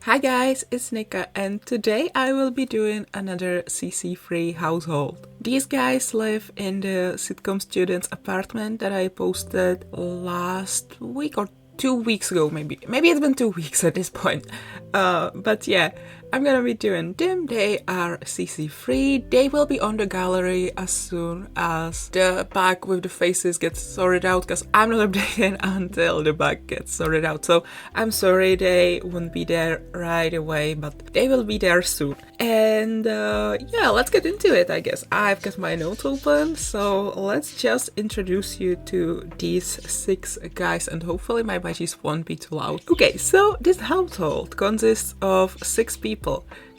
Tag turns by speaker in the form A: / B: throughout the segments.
A: Hi guys, it's Nika and today I will be doing another CC-free household. These guys live in the sitcom student's apartment that I posted last week or 2 weeks ago maybe. Maybe it's been 2 weeks at this point. But yeah, I'm gonna be doing them. They are CC free. They will be on the gallery as soon as the bag with the faces gets sorted out, because I'm not updating until the bag gets sorted out. So I'm sorry they won't be there right away, but they will be there soon. And yeah, let's get into it, I guess. I've got my notes open, so let's just introduce you to these 6 guys, and hopefully my badges won't be too loud. Okay, so this household consists of 6 people.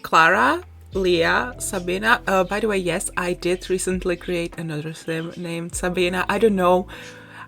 A: Clara, Leah, Sabina. By the way, yes, I did recently create another sim named Sabina. I don't know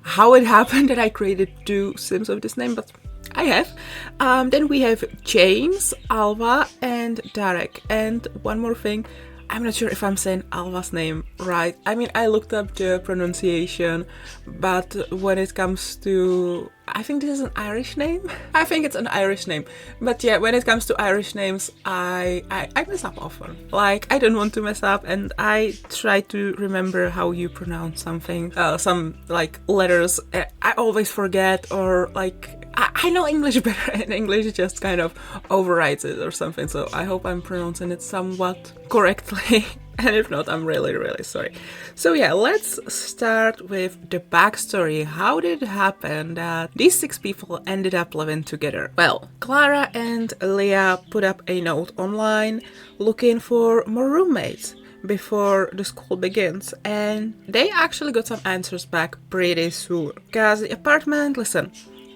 A: how it happened that I created 2 sims of this name, but I have. Then we have James, Alva, and Derek. And one more thing, I'm not sure if I'm saying Alva's name right. I mean, I looked up the pronunciation, but when it comes to... I think this is an Irish name. I think it's an Irish name. But yeah, when it comes to Irish names, I mess up often. Like, I don't want to mess up, and I try to remember how you pronounce something. Some, like, letters I always forget, or, like... I know English better, and English just kind of overrides it or something, so I hope I'm pronouncing it somewhat correctly. And if not, I'm really, really sorry. So yeah, let's start with the backstory. How did it happen that these 6 people ended up living together? Well, Clara and Leah put up a note online looking for more roommates before the school begins, and they actually got some answers back pretty soon. Because the apartment, listen,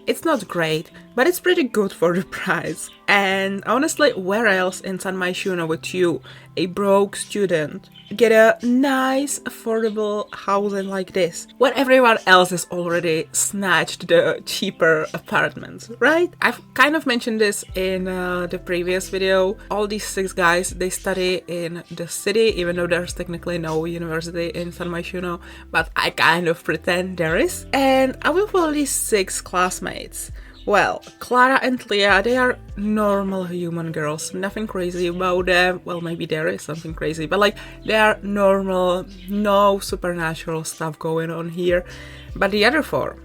A: it's not great, but it's pretty good for the price. And honestly, where else in San Myshuno would you, a broke student, get a nice, affordable housing like this when everyone else has already snatched the cheaper apartments, right? I've kind of mentioned this in the previous video. All these 6 guys, they study in the city, even though there's technically no university in San Myshuno, but I kind of pretend there is. And I will follow these 6 classmates. Well, Clara and Leah, they are normal human girls, nothing crazy about them. Well, maybe there is something crazy, but like, they are normal, no supernatural stuff going on here. But the other 4,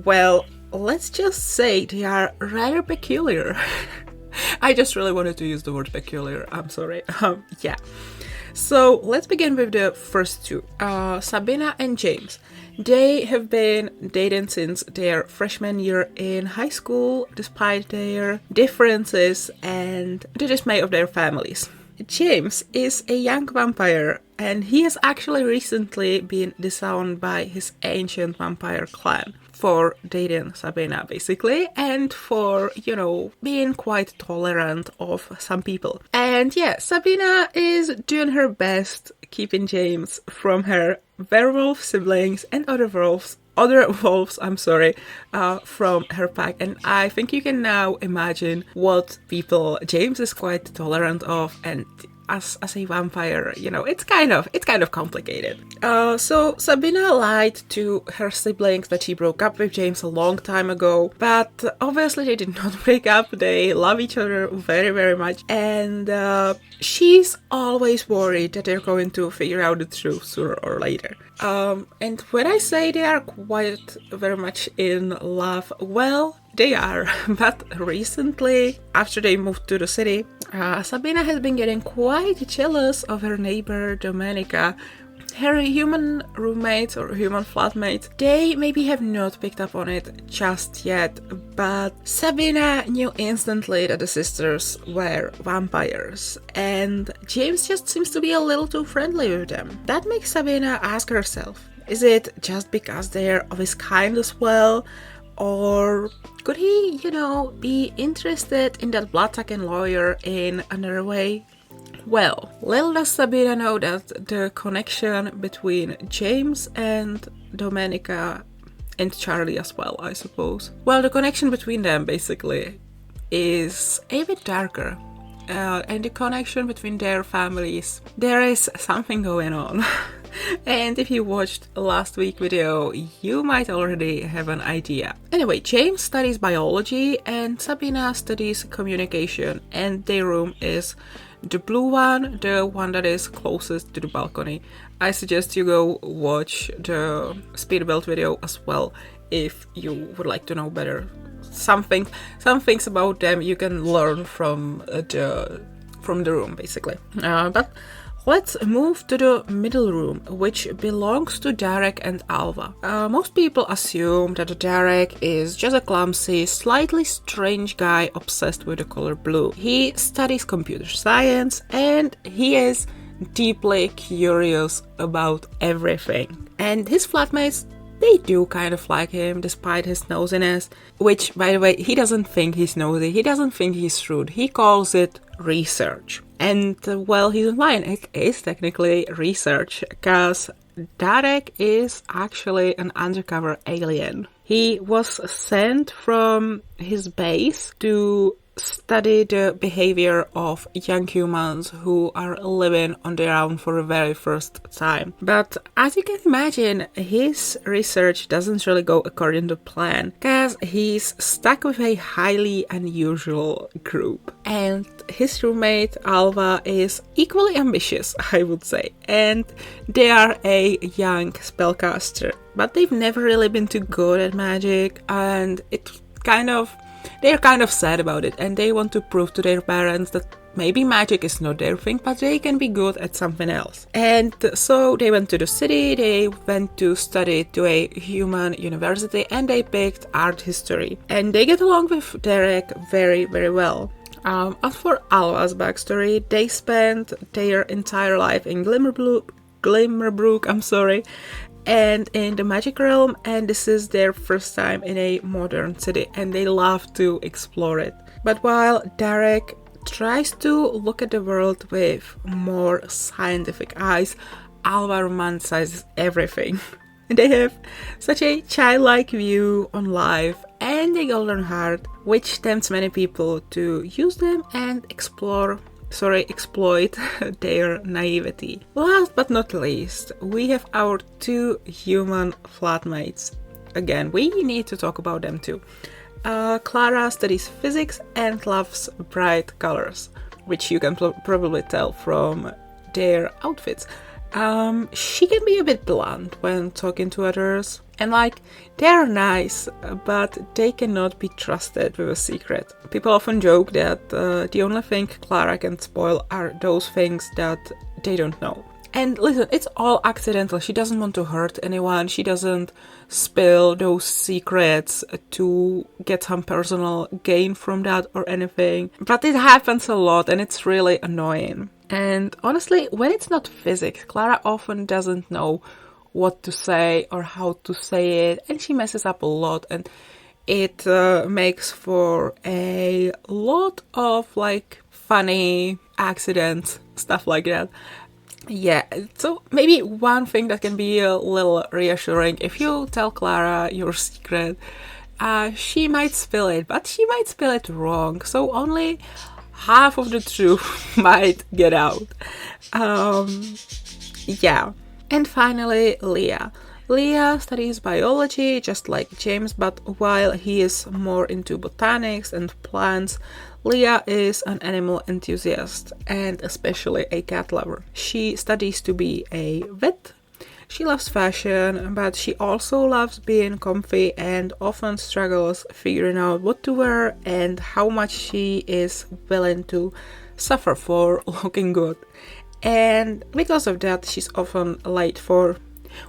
A: well, let's just say they are rather peculiar. I just really wanted to use the word peculiar, I'm sorry. Yeah. So let's begin with the first 2, Sabina and James. They have been dating since their freshman year in high school, despite their differences and the dismay of their families. James is a young vampire, and he has actually recently been disowned by his ancient vampire clan for dating Sabina, basically, and for, you know, being quite tolerant of some people. And yeah, Sabina is doing her best keeping James from her werewolf siblings and other wolves, from her pack. And I think you can now imagine what people James is quite tolerant of, and as a vampire, you know, it's kind of complicated. So Sabina lied to her siblings that she broke up with James a long time ago, but obviously they did not break up. They love each other very, very much, and she's always worried that they're going to figure out the truth sooner or later. And when I say they are quite very much in love, well, they are. But recently, after they moved to the city, Sabina has been getting quite jealous of her neighbor Domenica. Her human roommates or human flatmates, they maybe have not picked up on it just yet, but Sabina knew instantly that the sisters were vampires, and James just seems to be a little too friendly with them. That makes Sabina ask herself, is it just because they're of his kind as well? Or could he, you know, be interested in that blood-sucking lawyer in another way? Well, little does Sabina know that the connection between James and Domenica, and Charlie as well, I suppose. Well, the connection between them basically is a bit darker. And the connection between their families, there is something going on. And if you watched last week's video, you might already have an idea. Anyway, James studies biology and Sabina studies communication, and their room is the blue one, the one that is closest to the balcony. I suggest you go watch the speed build video as well if you would like to know better. Some things about them you can learn from the room, basically. But let's move to the middle room, which belongs to Derek and Alva. Most people assume that Derek is just a clumsy, slightly strange guy obsessed with the color blue. He studies computer science and he is deeply curious about everything. And his flatmates, they do kind of like him despite his nosiness, which, by the way, he doesn't think he's nosy, he doesn't think he's rude, he calls it research. And well, he's lying, it is technically research, because Derek is actually an undercover alien. He was sent from his base to study the behavior of young humans who are living on their own for the very first time. But as you can imagine, his research doesn't really go according to plan, because he's stuck with a highly unusual group. And his roommate Alva is equally ambitious, I would say, and they are a young spellcaster, but they've never really been too good at magic, and they're kind of sad about it, and they want to prove to their parents that maybe magic is not their thing, but they can be good at something else. And so they went to the city, they went to study to a human university, and they picked art history. And they get along with Derek very, very well. As for Alva's backstory, they spent their entire life in Glimmerbrook, and in the magic realm, and this is their first time in a modern city, and they love to explore it. But while Derek tries to look at the world with more scientific eyes, Alva romanticizes everything. They have such a childlike view on life and a golden heart, which tempts many people to use them and exploit their naivety. Last but not least, we have our two human flatmates. Again, we need to talk about them too. Clara studies physics and loves bright colors, which you can probably tell from their outfits. She can be a bit blunt when talking to others, and they're nice, but they cannot be trusted with a secret. People often joke that the only thing Clara can spoil are those things that they don't know. And listen, it's all accidental. She doesn't want to hurt anyone. She doesn't spill those secrets to get some personal gain from that or anything. But it happens a lot, and it's really annoying. And honestly, when it's not physics, Clara often doesn't know what to say or how to say it, and she messes up a lot, and it makes for a lot of funny accidents, stuff like that. Yeah, so maybe one thing that can be a little reassuring, if you tell Clara your secret, she might spill it, but she might spill it wrong, so only half of the truth might get out. Yeah. And finally, Leah. Leah studies biology just like James, but while he is more into botanics and plants, Leah is an animal enthusiast and especially a cat lover. She studies to be a vet. She loves fashion, but she also loves being comfy and often struggles figuring out what to wear and how much she is willing to suffer for looking good. And because of that, she's often late for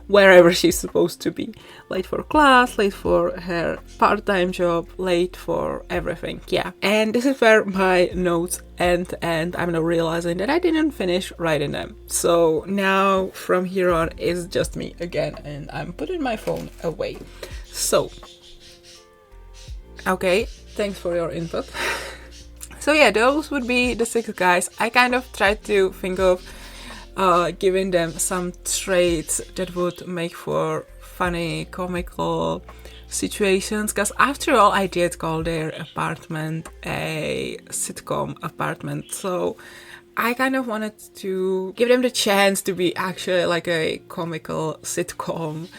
A: wherever she's supposed to be. Late for class, late for her part-time job, late for everything. Yeah. And this is where my notes end, and I'm now realizing that I didn't finish writing them. So now from here on it's just me again, and I'm putting my phone away. So, okay, thanks for your input. So yeah, those would be the 6 guys. I kind of tried to think of giving them some traits that would make for funny, comical situations, because after all, I did call their apartment a sitcom apartment, so I kind of wanted to give them the chance to be actually like a comical sitcom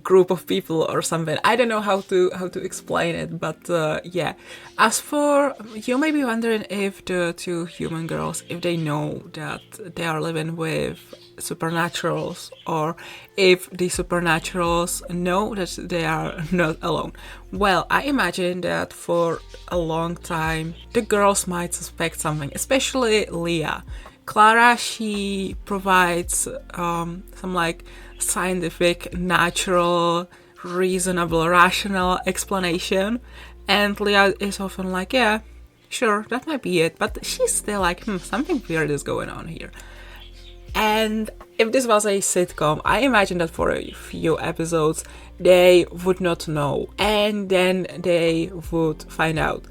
A: group of people or something. I don't know how to explain it, but yeah. As for, you may be wondering if the two human girls, if they know that they are living with supernaturals, or if the supernaturals know that they are not alone. Well, I imagine that for a long time the girls might suspect something, especially Leah. Clara, she provides some like scientific, natural, reasonable, rational explanation, and Leah is often like, yeah, sure, that might be it, but she's still like, something weird is going on here. And if this was a sitcom, I imagine that for a few episodes they would not know, and then they would find out.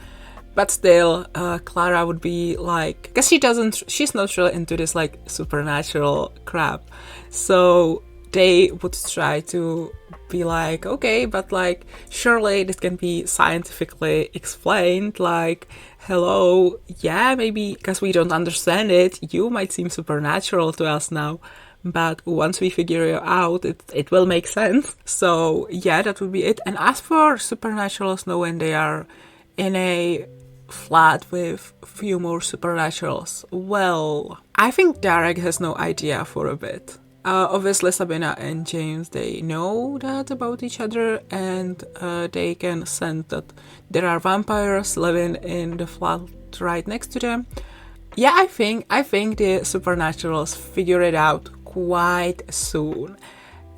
A: But still, Clara would be like, because she's not really into this like supernatural crap, so they would try to be like, okay, but like, surely this can be scientifically explained, like, hello, yeah, maybe because we don't understand it, you might seem supernatural to us now, but once we figure it out, it will make sense. So yeah, that would be it. And as for supernaturals knowing they are in a flat with few more supernaturals, well, I think Derek has no idea for a bit. Obviously, Sabina and James, they know that about each other, and they can sense that there are vampires living in the flat right next to them. Yeah, I think the supernaturals figure it out quite soon.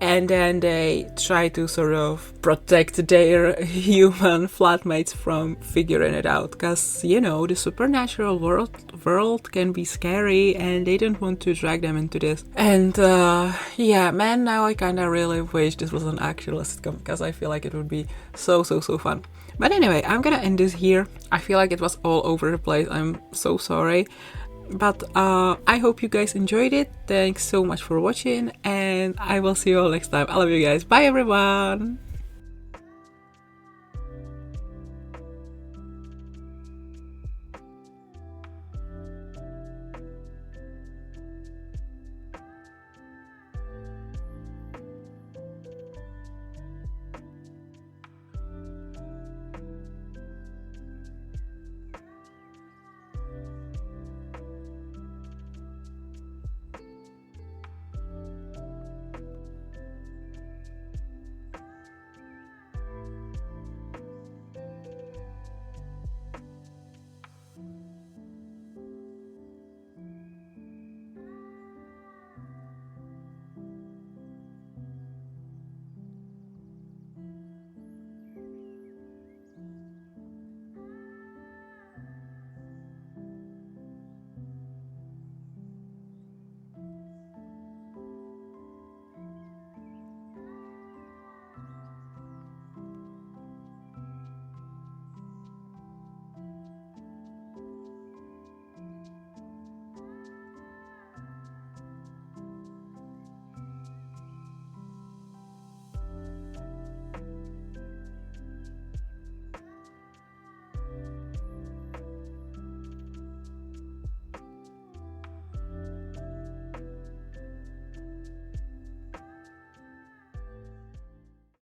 A: And then they try to sort of protect their human flatmates from figuring it out. Because, you know, the supernatural world can be scary and they don't want to drag them into this. And yeah, man, now I kind of really wish this was an actual sitcom, because I feel like it would be so fun. But anyway, I'm gonna end this here. I feel like it was all over the place. I'm so sorry. But I hope you guys enjoyed it. Thanks so much for watching, and I will see you all next time. I love you guys. Bye everyone!